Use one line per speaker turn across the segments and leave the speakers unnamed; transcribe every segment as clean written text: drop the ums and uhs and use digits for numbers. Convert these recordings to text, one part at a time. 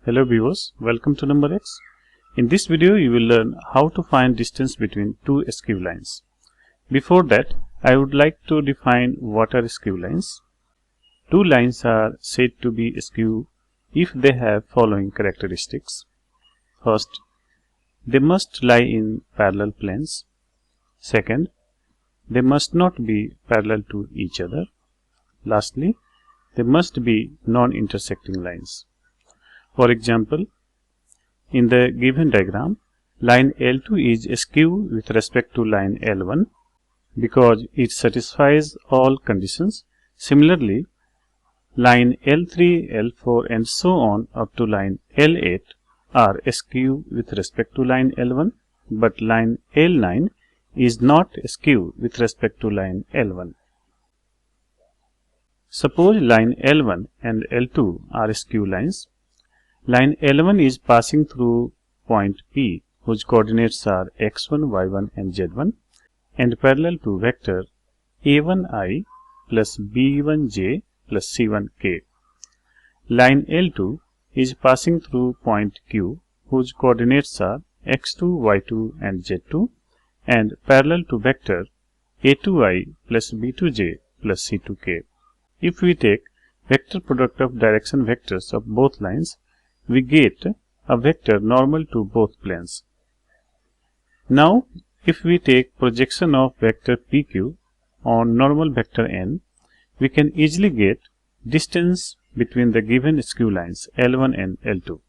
Hello viewers, welcome to Number X. In this video you will learn how to find distance between two skew lines. Before that, I would like to define what are skew lines. Two lines are said to be skew if they have following characteristics. First, they must lie in parallel planes. Second, they must not be parallel to each other. Lastly, they must be non-intersecting lines. For example, in the given diagram, line L2 is askew with respect to line L1 because it satisfies all conditions. Similarly, line L3, L4 and so on up to line L8 are askew with respect to line L1, but line L9 is not askew with respect to line L1. Suppose line L1 and L2 are skew lines. Line L1 is passing through point P whose coordinates are x1, y1 and z1 and parallel to vector a1i plus b1j plus c1k. Line L2 is passing through point Q whose coordinates are x2, y2 and z2 and parallel to vector a2i plus b2j plus c2k. If we take vector product of direction vectors of both lines, we get a vector normal to both planes. Now, if we take projection of vector PQ on normal vector n, we can easily get distance between the given skew lines L1 and L2.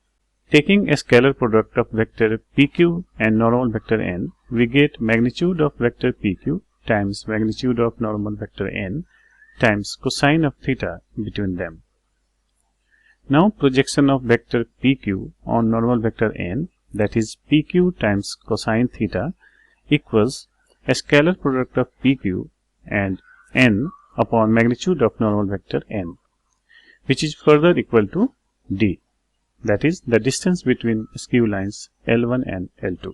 Taking a scalar product of vector PQ and normal vector n, we get magnitude of vector PQ times magnitude of normal vector n times cosine of theta between them. Now projection of vector PQ on normal vector n, that is PQ times cosine theta, equals a scalar product of PQ and n upon magnitude of normal vector n, which is further equal to d, that is the distance between skew lines L1 and L2.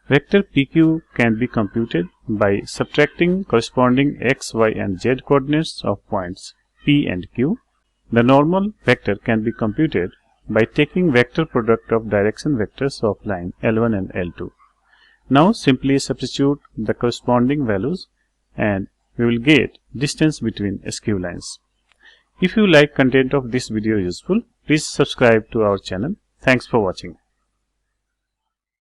Vector PQ can be computed by subtracting corresponding x, y and z coordinates of points P and Q. The normal vector can be computed by taking vector product of direction vectors of line L1 and L2. Now simply substitute the corresponding values and we will get distance between skew lines. If you like content of this video useful, please subscribe to our channel. Thanks for watching.